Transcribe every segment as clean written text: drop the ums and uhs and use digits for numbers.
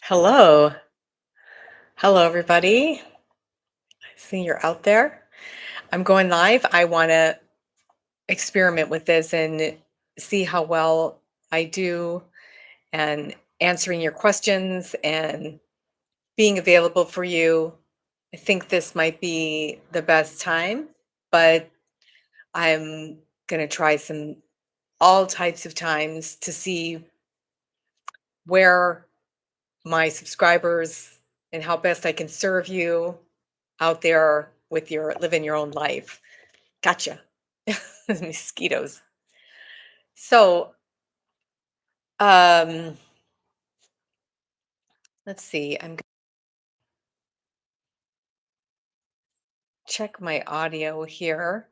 Hello. Hello, everybody. I see you're out there. I'm going live. I want to experiment with this and see how well I do and answering your questions and being available for you. I think this might be the best time, but I'm going to try some all types of times to see where my subscribers and how best I can serve you out there with your living your own life. Gotcha. Mosquitoes. So, um, let's see. I'm gonna check my audio here.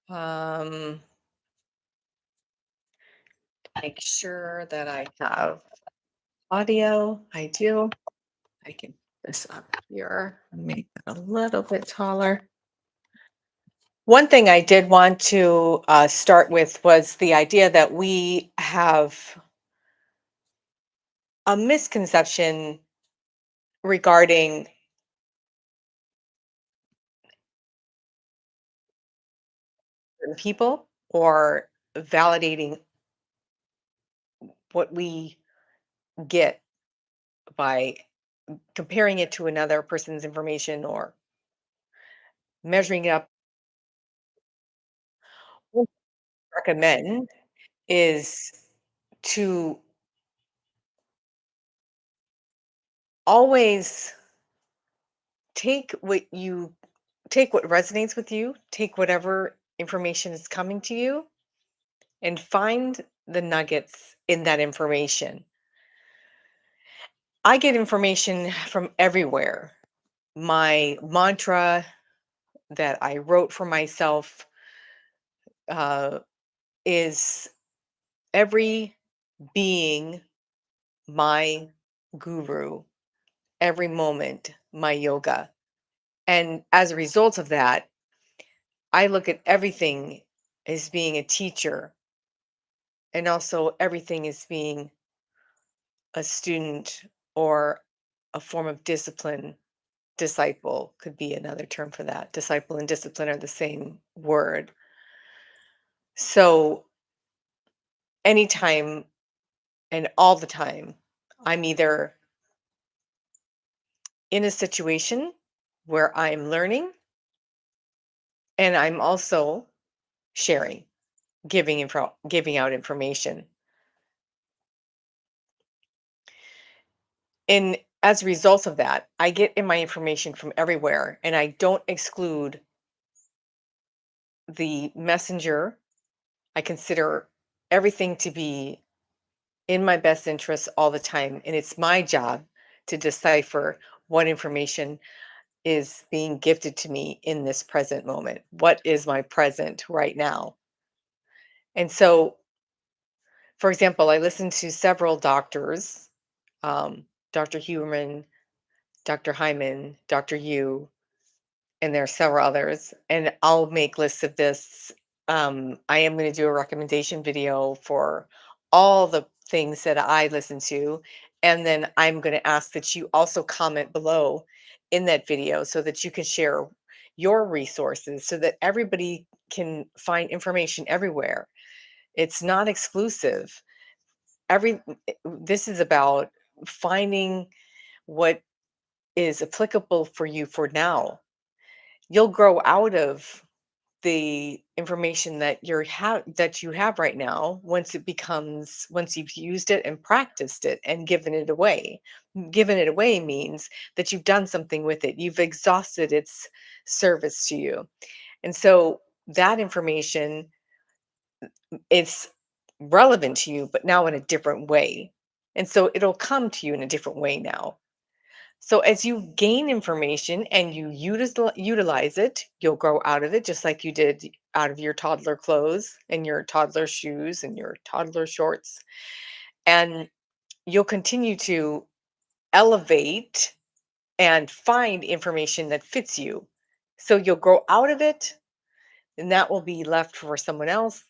Um, make sure that I have audio. I do. I can put this up here and make it a little bit taller. One thing I did want to start with was the idea that we have a misconception regarding certain people or validating what we get by comparing it to another person's information or measuring it up. What I recommend is to always take what you take what resonates with you, take whatever information is coming to you, and find the nuggets in that information. I get information from everywhere. My mantra that I wrote for myself uh, is every being my guru, every moment my yoga. And as a result of that, I look at everything as being a teacher and also everything as being a student or a form of discipline. Disciple could be another term for that. Disciple and discipline are the same word. So anytime and all the time, I'm either in a situation where I'm learning and I'm also sharing, giving out information. And as a result of that, I get in my information from everywhere and I don't exclude the messenger. I consider everything to be in my best interest all the time. And it's my job to decipher what information is being gifted to me in this present moment. What is my present right now? And so, for example, I listened to several doctors, Dr. Huberman, Dr. Hyman, Dr. Yu, and there are several others. And I'll make lists of this. I am going to do a recommendation video for all the things that I listen to. And then I'm going to ask that you also comment below in that video so that you can share your resources so that everybody can find information everywhere. It's not exclusive. This is about finding what is applicable for you for now. You'll grow out of the information that you have right now once you've used it and practiced it and given it away. Given it away means that you've done something with it. You've exhausted its service to you. And so that information is relevant to you, but now in a different way. And so it'll come to you in a different way now. So as you gain information and you utilize it, you'll grow out of it just like you did out of your toddler clothes and your toddler shoes and your toddler shorts. And you'll continue to elevate and find information that fits you. So you'll grow out of it and that will be left for someone else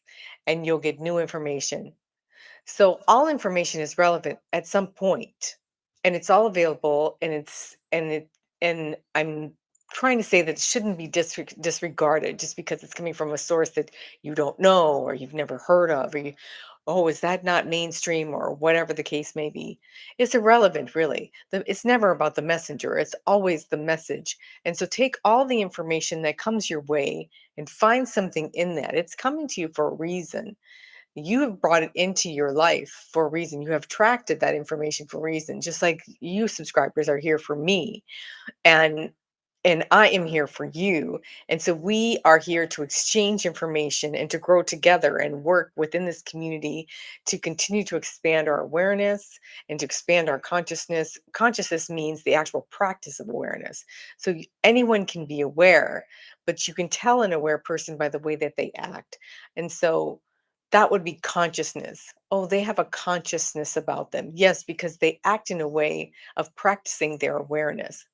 and you'll get new information. So all information is relevant at some point. and it's all available, and I'm trying to say that it shouldn't be disregarded just because it's coming from a source that you don't know or you've never heard of, or oh, is that not mainstream, or whatever the case may be. It's irrelevant, really. It's never about the messenger, it's always the message. And so take all the information that comes your way and find something in that. It's coming to you for a reason. You have brought it into your life for a reason. You have attracted that information for a reason, just like you subscribers are here for me. And I am here for you. And so we are here to exchange information and to grow together and work within this community to continue to expand our awareness and to expand our consciousness. Consciousness means the actual practice of awareness. So anyone can be aware, but you can tell an aware person by the way that they act. And so that would be consciousness. Oh, they have a consciousness about them. Yes, because they act in a way of practicing their awareness.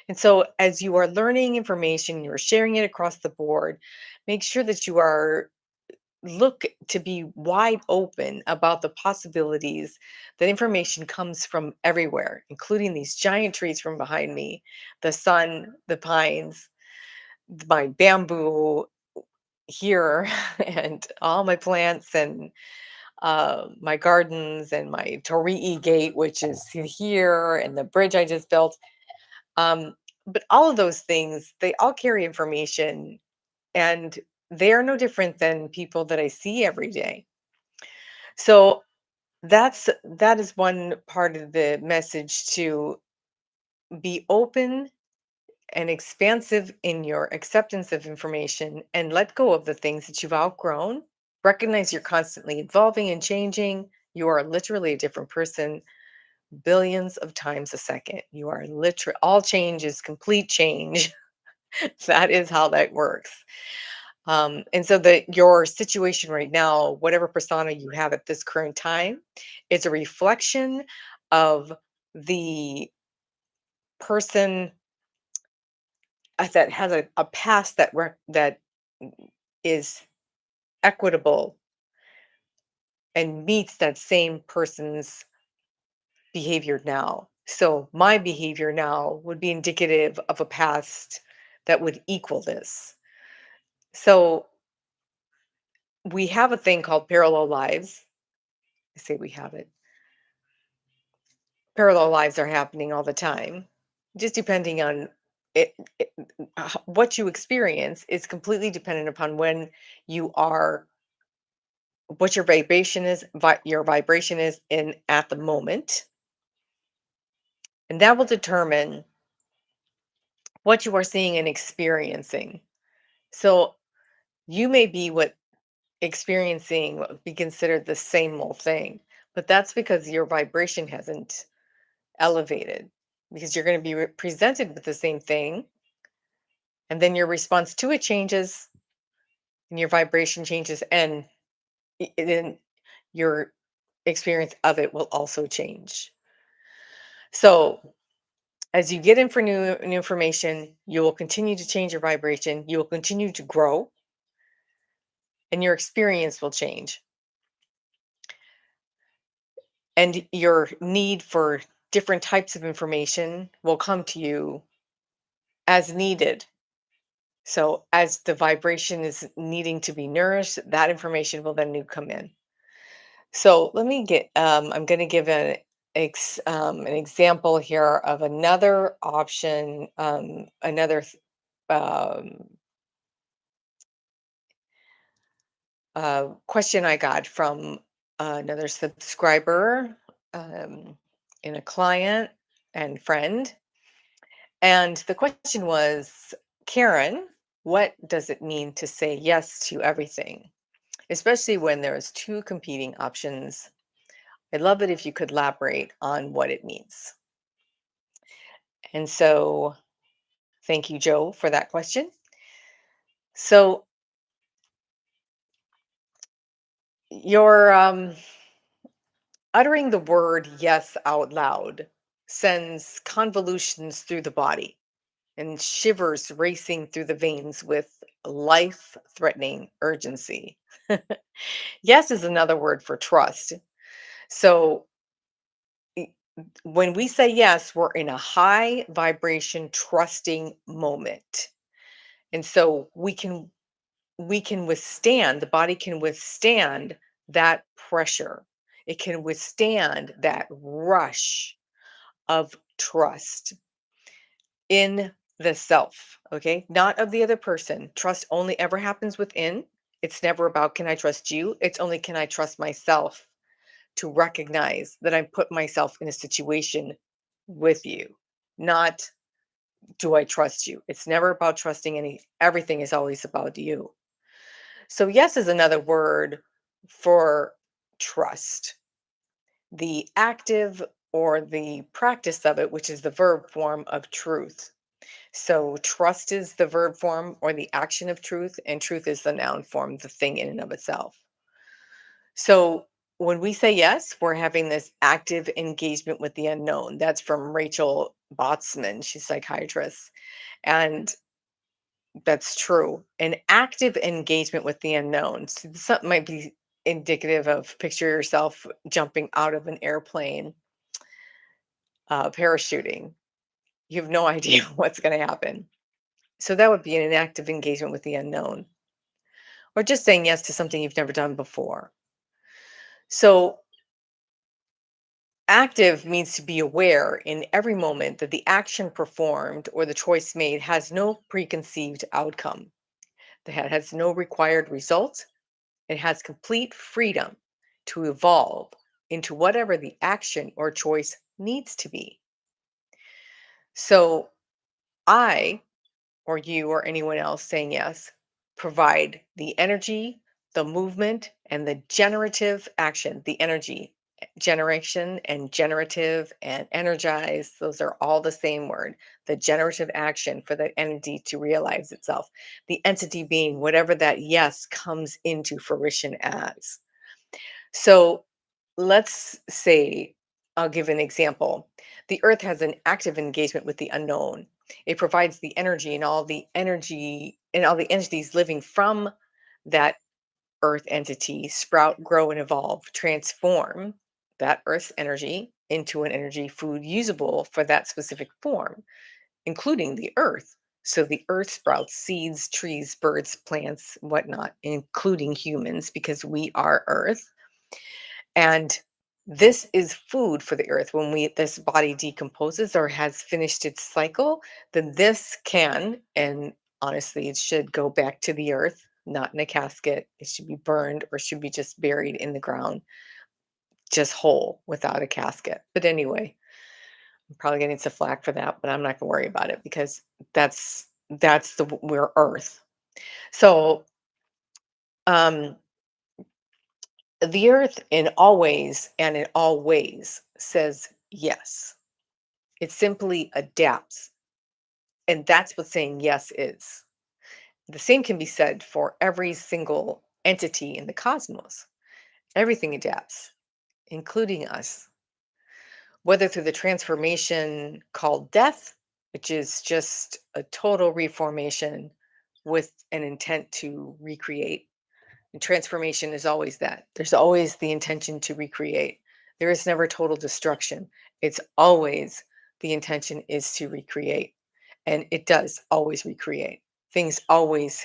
And so, as you are learning information, you're sharing it across the board, make sure that you are look to be wide open about the possibilities that information comes from everywhere, including these giant trees from behind me, the sun, the pines, my bamboo here, and all my plants, and my gardens, and my Torii gate, which is here, and the bridge I just built. Um, but all of those things, they all carry information, and they are no different than people that I see every day. So that is one part of the message, to be open and expansive in your acceptance of information and let go of the things that you've outgrown. Recognize you're constantly evolving and changing. You are literally a different person billions of times a second. You are literally, all change is complete change. That is how that works. And so that your situation right now, whatever persona you have at this current time, is a reflection of the person that has a past that is equitable and meets that same person's behavior now. So my behavior now would be indicative of a past that would equal this. So we have a thing called parallel lives. I say we have it. Parallel lives are happening all the time. Just depending on what you experience is completely dependent upon when you are, what your vibration is, your vibration is in at the moment, and that will determine what you are seeing and experiencing. So you may be what experiencing what would be considered the same old thing, but that's because your vibration hasn't elevated, because you're going to be presented with the same thing, and then your response to it changes, and your vibration changes, and then your experience of it will also change. So as you get in for new information, you will continue to change your vibration, you will continue to grow, and your experience will change, and your need for different types of information will come to you as needed. So as the vibration is needing to be nourished, that information will then need come in. So let me get, I'm going to give an example here of another option, another um, question I got from another subscriber, um, and a client and friend. And the question was, Karen, what does it mean to say yes to everything, especially when there's two competing options? I'd love it if you could elaborate on what it means. And so, thank you, Joe, for that question. So, you're uttering the word yes out loud sends convolutions through the body and shivers racing through the veins with life threatening urgency. Yes is another word for trust. So When we say yes, we're in a high vibration, trusting moment. And so we can withstand, the body can withstand that pressure. It can withstand that rush of trust in the self, okay? Not of the other person. Trust only ever happens within. It's never about can I trust you? It's only can I trust myself to recognize that I put myself in a situation with you. Not do I trust you? It's never about trusting everything is always about you. So yes is another word for trust. The active or the practice of it, which is the verb form of truth. So trust is the verb form or the action of truth, and truth is the noun form, the thing in and of itself. So when we say yes, we're having this active engagement with the unknown. That's from Rachel Botsman. She's a psychiatrist. And that's true. An active engagement with the unknown. So something might be indicative of picture yourself jumping out of an airplane, parachuting. You have no idea what's going to happen. So that would be an active engagement with the unknown, or just saying yes to something you've never done before. So active means to be aware in every moment that the action performed or the choice made has no preconceived outcome, that it has no required result. It has complete freedom to evolve into whatever the action or choice needs to be. So I or you or anyone else saying yes provide the energy, the movement, and the generative action. The energy, generation, and generative and energize, those are all the same word. The generative action for the entity to realize itself. The entity being whatever that yes comes into fruition as. So let's say, I'll give an example. The earth has an active engagement with the unknown. It provides the energy and all the entities living from that earth entity sprout, grow, and evolve, transform that earth's energy into an energy food usable for that specific form, including the earth. So the earth sprouts seeds, trees, birds, plants, whatnot, including humans, because we are earth. And this is food for the earth. When we this body decomposes or has finished its cycle, then this can, and honestly, it should go back to the earth, not in a casket. It should be burned or should be just buried in the ground, just whole without a casket. But anyway, I'm probably getting some flack for that, but I'm not gonna worry about it because that's the we're earth. So um the earth in all ways and in all ways says yes. It simply adapts. And that's what saying yes is. The same can be said for every single entity in the cosmos. Everything adapts, including us, whether through the transformation called death, which is just a total reformation with an intent to recreate. And transformation is always that. There's always the intention to recreate. There is never total destruction. It's always the intention is to recreate. And it does always recreate. Things always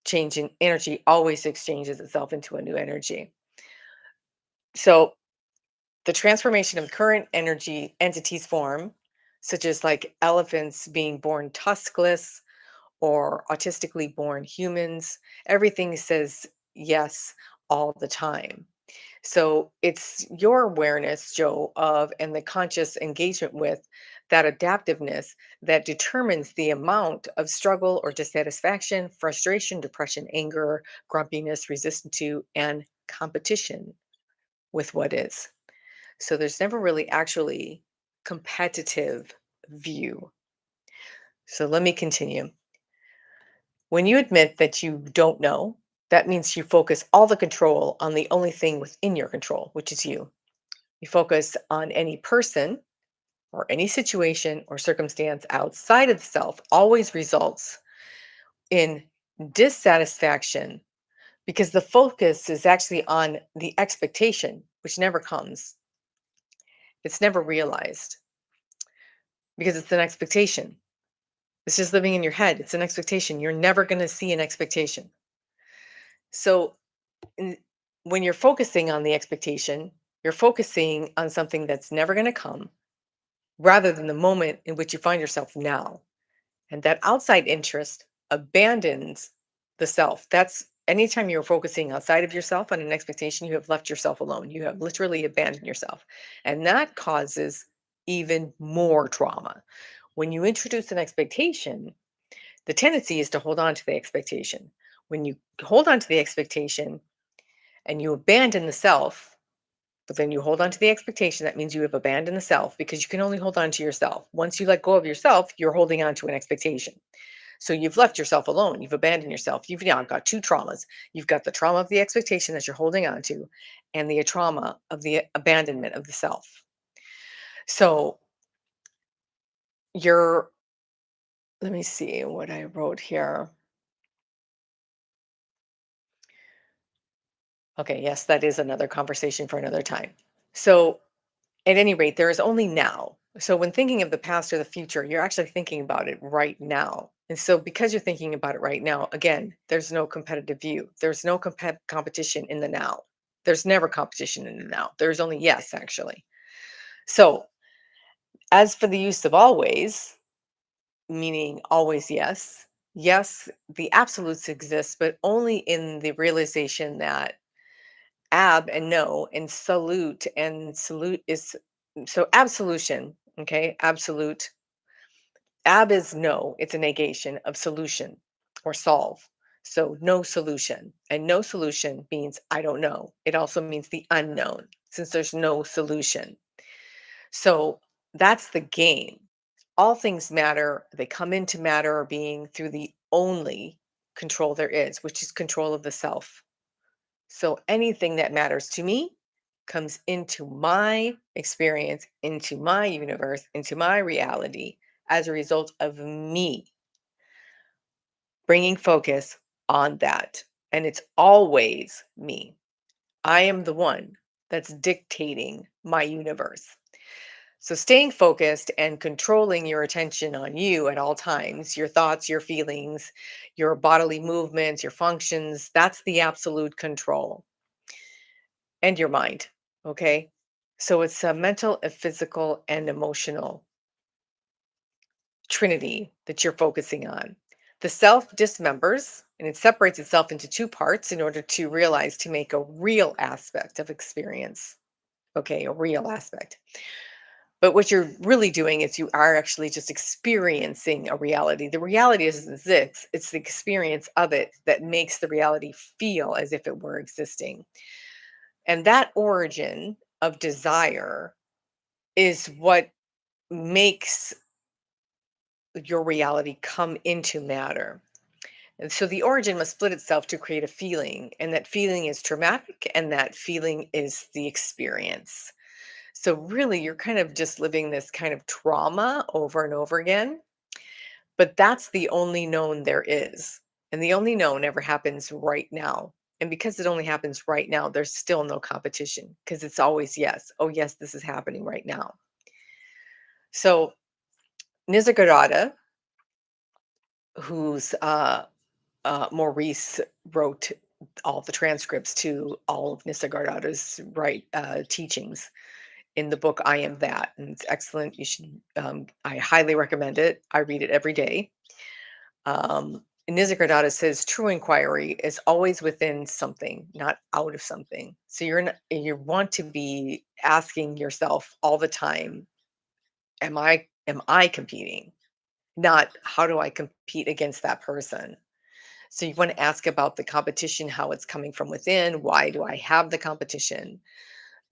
change in energy, always exchanges itself into a new energy. So the transformation of current energy entities form, such as like elephants being born tuskless or autistically born humans, everything says yes all the time. So it's your awareness, Joe, of and the conscious engagement with that adaptiveness that determines the amount of struggle or dissatisfaction, frustration, depression, anger, grumpiness, resistance to, and competition with what is. So there's never really actually competitive view. So let me continue. When you admit that you don't know, that means you focus all the control on the only thing within your control, which is you. You focus on any person or any situation or circumstance outside of the self always results in dissatisfaction because the focus is actually on the expectation, which never comes. It's never realized because it's an expectation. It's just living in your head. It's an expectation. You're never going to see an expectation. So n- when you're focusing on the expectation, you're focusing on something that's never going to come rather than the moment in which you find yourself now. And that outside interest abandons the self. That's anytime you're focusing outside of yourself on an expectation, you have left yourself alone. You have literally abandoned yourself. And that causes even more trauma. When you introduce an expectation, the tendency is to hold on to the expectation. When you hold on to the expectation and you abandon the self, but then you hold on to the expectation, that means you have abandoned the self because you can only hold on to yourself. Once you let go of yourself, you're holding on to an expectation. So you've left yourself alone. You've abandoned yourself. You've now got two traumas. You've got the trauma of the expectation that you're holding on to, and the trauma of the abandonment of the self. So you're, let me see what I wrote here. Okay, yes, that is another conversation for another time. So at any rate, there is only now. So when thinking of the past or the future, you're actually thinking about it right now. And so because you're thinking about it right now, again, there's no competitive view. There's no competition in the now. There's never competition in the now. There's only yes, actually. So as for the use of always, meaning always yes, yes, the absolutes exist, but only in the realization that ab and no and salute is so absolution, okay, absolute. Ab is no, it's a negation of solution or solve. So no solution, and no solution means I don't know. It also means the unknown since there's no solution. So that's the game. All things matter, they come into matter or being through the only control there is, which is control of the self. So anything that matters to me comes into my experience, into my universe, into my reality as a result of me bringing focus on that. And it's always me. I am the one that's dictating my universe. So staying focused and controlling your attention on you at all times, your thoughts, your feelings, your bodily movements, your functions, that's the absolute control. And your mind. Okay. So it's a mental, a physical, and emotional trinity that you're focusing on. The self dismembers and it separates itself into two parts in order to realize to make a real aspect of experience. Okay, a real aspect. But what you're really doing is you are actually just experiencing a reality. The reality isn't this, it's the experience of it that makes the reality feel as if it were existing. And that origin of desire is what makes your reality come into matter. And so the origin must split itself to create a feeling, and that feeling is traumatic, and that feeling is the experience. So really, you're kind of just living this kind of trauma over and over again, but that's the only known there is. And the only known ever happens right now. And because it only happens right now, there's still no competition because it's always yes. Oh, yes, this is happening right now. So Nisargadatta, who's Maurice wrote all the transcripts to all of Nisargadatta's teachings in the book I Am That, and it's excellent. You should. I highly recommend it. I read it every day. Nisargadatta says true inquiry is always within something, not out of something. So you want to be asking yourself all the time, am I competing? Not how do I compete against that person? So you want to ask about the competition, how it's coming from within. Why do I have the competition?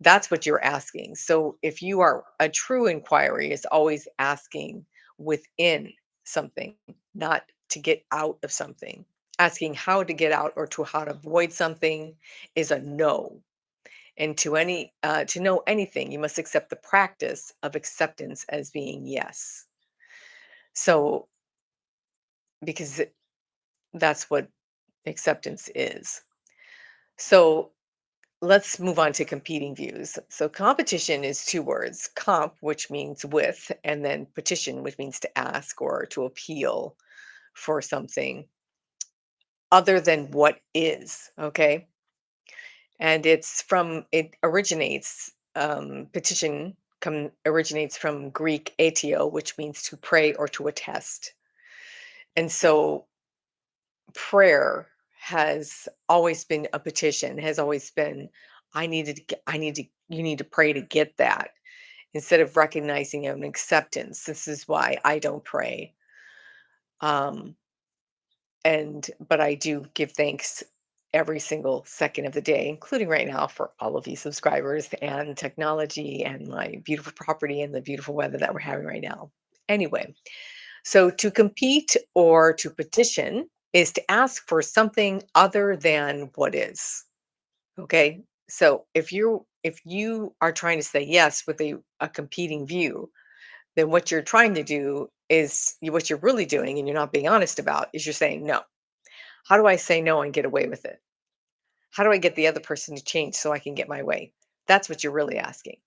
That's what you're asking. So if you are a true inquiry, is always asking within something, not to get out of something. Asking how to get out or to how to avoid something is a no. And to know anything, you must accept the practice of acceptance as being yes. So because that's what acceptance is. So let's move on to competing views. So competition is two words: comp, which means with, and then petition, which means to ask or to appeal for something other than what is. Okay. And it originates, petition originates from Greek aetio, which means to pray or to attest. And so prayer has always been a petition, has always been, I need to, you need to pray to get that, instead of recognizing an acceptance. This is why I don't pray. Um, but I do give thanks every single second of the day, including right now, for all of you subscribers and technology and my beautiful property and the beautiful weather that we're having right now. Anyway, so to compete or to petition is to ask for something other than what is. Okay. So if you are trying to say yes with a competing view, then what you're trying to do is what you're really doing, and you're not being honest about, is you're saying no. How do I say no and get away with it? How do I get the other person to change so I can get my way? That's what you're really asking.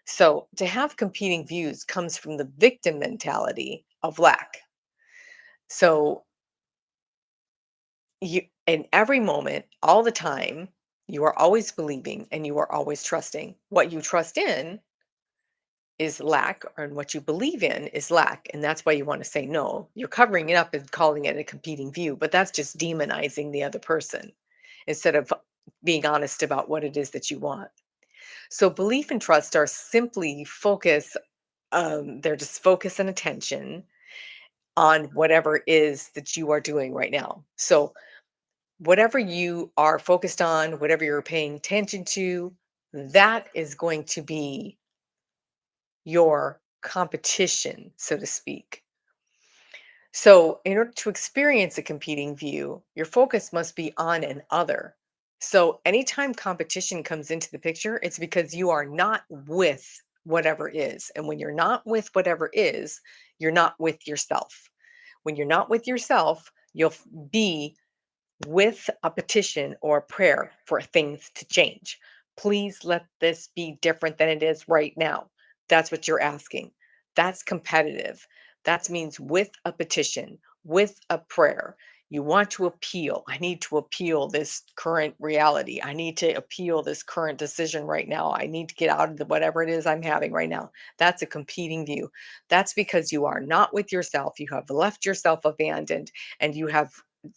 So to have competing views comes from the victim mentality of lack. So you, in every moment, all the time, you are always believing and you are always trusting. What you trust in is lack, and what you believe in is lack. And that's why you want to say no. You're covering it up and calling it a competing view, but that's just demonizing the other person instead of being honest about what it is that you want. So belief and trust are simply focus, they're just focus and attention on whatever it is that you are doing right now. So whatever you are focused on, whatever you're paying attention to, that is going to be your competition, so to speak. So, in order to experience a competing view, your focus must be on an other. So, anytime competition comes into the picture, it's because you are not with whatever is. And when you're not with whatever is, you're not with yourself. When you're not with yourself, you'll be with a petition or a prayer for things to change. Please let this be different than it is right now. That's what you're asking. That's competitive. That means with a petition, with a prayer. You want to appeal. I need to appeal this current reality. I need to appeal this current decision right now. I need to get out of whatever it is I'm having right now. That's a competing view. That's because you are not with yourself. You have left yourself abandoned, and you have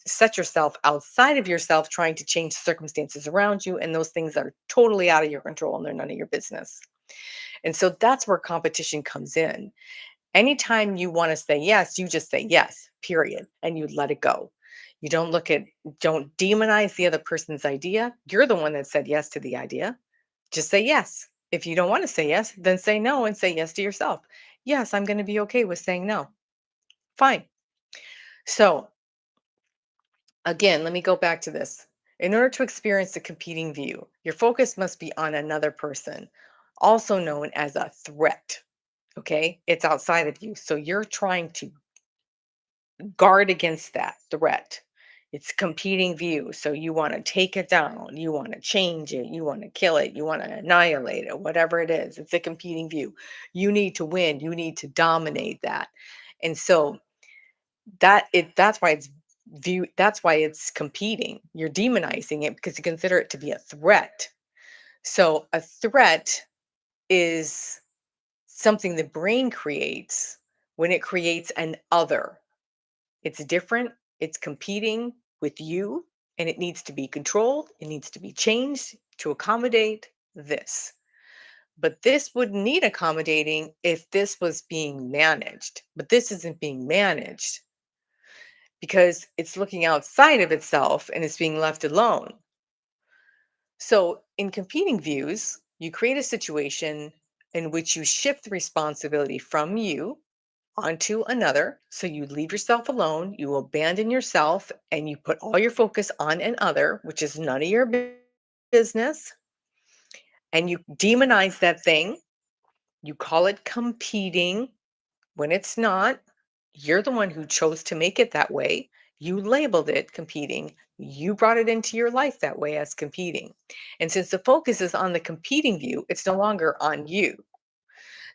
set yourself outside of yourself trying to change circumstances around you, and those things are totally out of your control and they're none of your business. And so that's where competition comes in. Anytime you want to say yes, you just say yes, period, and you let it go. You don't demonize the other person's idea. You're the one that said yes to the idea. Just say yes. If you don't want to say yes, then say no and say yes to yourself. Yes, I'm going to be okay with saying no. Fine. So again, let me go back to this. In order to experience a competing view, your focus must be on another person, also known as a threat. Okay. It's outside of you. So you're trying to guard against that threat. It's competing view. So you want to take it down. You want to change it. You want to kill it. You want to annihilate it, whatever it is. It's a competing view. You need to win. You need to dominate that. And so that's why it's competing. You're demonizing it because you consider it to be a threat. So a threat is something the brain creates when it creates an other. It's different, it's competing with you, and it needs to be controlled, it needs to be changed to accommodate this. But this would need accommodating if this was being managed. But this isn't being managed because it's looking outside of itself and it's being left alone. So, in competing views, you create a situation in which you shift the responsibility from you onto another. So, you leave yourself alone, you abandon yourself, and you put all your focus on an other, which is none of your business. And you demonize that thing. You call it competing when it's not. You're the one who chose to make it that way. You labeled it competing. You brought it into your life that way as competing. And since the focus is on the competing view, it's no longer on you.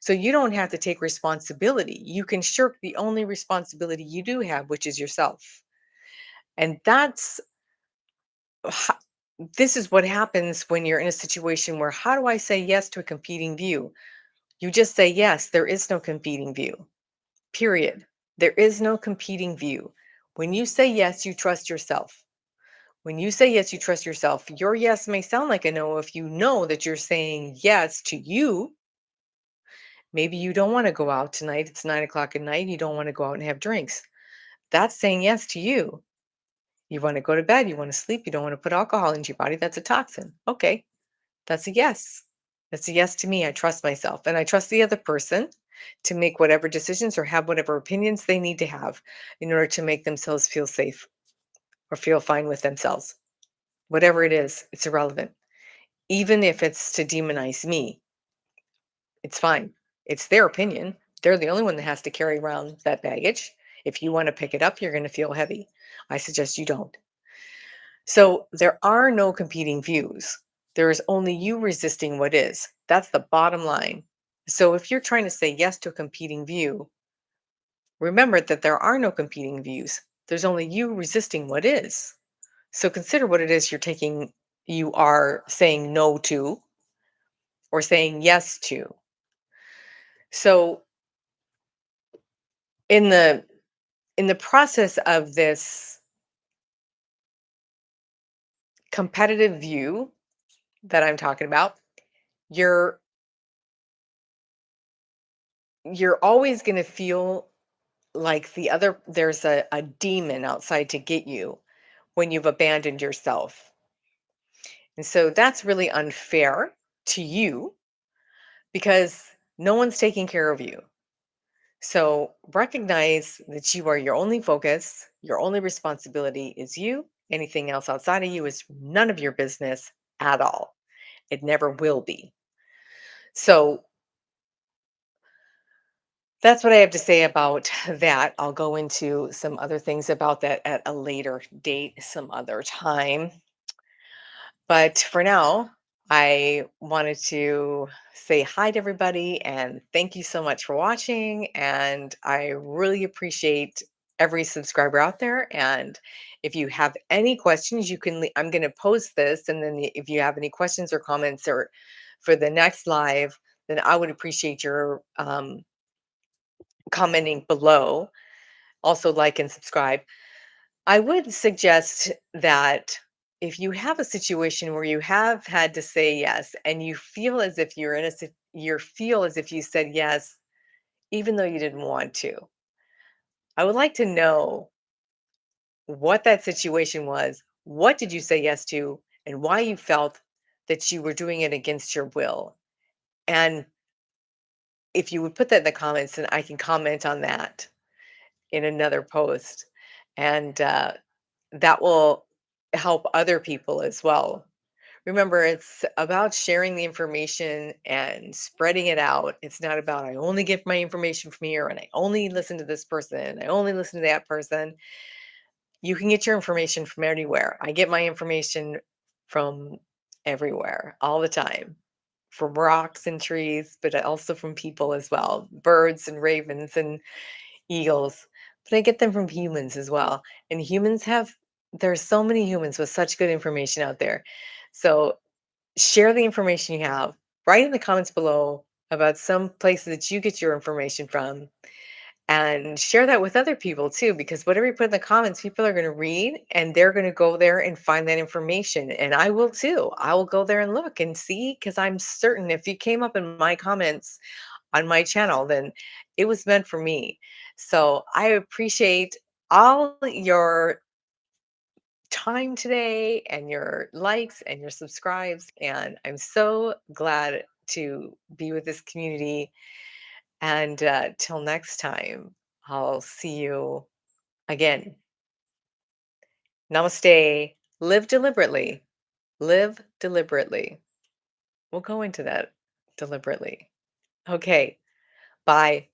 So you don't have to take responsibility. You can shirk the only responsibility you do have, which is yourself. And ho- this is what happens when you're in a situation where, how do I say yes to a competing view? You just say yes. There is no competing view, period. There is no competing view. When you say yes, you trust yourself. When you say yes, you trust yourself. Your yes may sound like a no if you know that you're saying yes to you. Maybe you don't want to go out tonight. It's 9 o'clock at night. You don't want to go out and have drinks. That's saying yes to you. You want to go to bed. You want to sleep. You don't want to put alcohol into your body. That's a toxin. Okay. That's a yes. That's a yes to me. I trust myself and I trust the other person to make whatever decisions or have whatever opinions they need to have in order to make themselves feel safe or feel fine with themselves. Whatever it is, it's irrelevant. Even if it's to demonize me, it's fine. It's their opinion. They're the only one that has to carry around that baggage. If you want to pick it up, you're going to feel heavy. I suggest you don't. So there are no competing views. There is only you resisting what is. That's the bottom line. So if you're trying to say yes to a competing view, remember that there are no competing views. There's only you resisting what is. So consider what it is you are saying no to or saying yes to. So in the process of this competitive view that I'm talking about, you're you're always going to feel like there's a demon outside to get you when you've abandoned yourself. And so that's really unfair to you because no one's taking care of you. So recognize that you are your only focus, your only responsibility is you. Anything else outside of you is none of your business at all. It never will be. So that's what I have to say about that. I'll go into some other things about that at a later date, some other time. But for now, I wanted to say hi to everybody and thank you so much for watching. And I really appreciate every subscriber out there. And if you have any questions, I'm going to post this. And then if you have any questions or comments or for the next live, then I would appreciate your commenting below. Also, like and subscribe. I would suggest that if you have a situation where you have had to say yes and you feel as if you feel as if you said yes even though you didn't want to. I would like to know what that situation was. What did you say yes to and why you felt that you were doing it against your will? And if you would put that in the comments, then I can comment on that in another post. And that will help other people as well. Remember, it's about sharing the information and spreading it out. It's not about I only get my information from here and I only listen to this person, I only listen to that person. You can get your information from anywhere. I get my information from everywhere all the time, from rocks and trees, but also from people as well, birds and ravens and eagles. But I get them from humans as well. And there's so many humans with such good information out there. So share the information you have. Write in the comments below about some places that you get your information from and share that with other people too, because whatever you put in the comments, people are going to read and they're going to go there and find that information. And I will too. I will go there and look and see because I'm certain if you came up in my comments on my channel, then it was meant for me. So I appreciate all your time today and your likes and your subscribes. And I'm so glad to be with this community. And till next time, I'll see you again. Namaste. Live deliberately. Live deliberately. We'll go into that deliberately. Okay. Bye.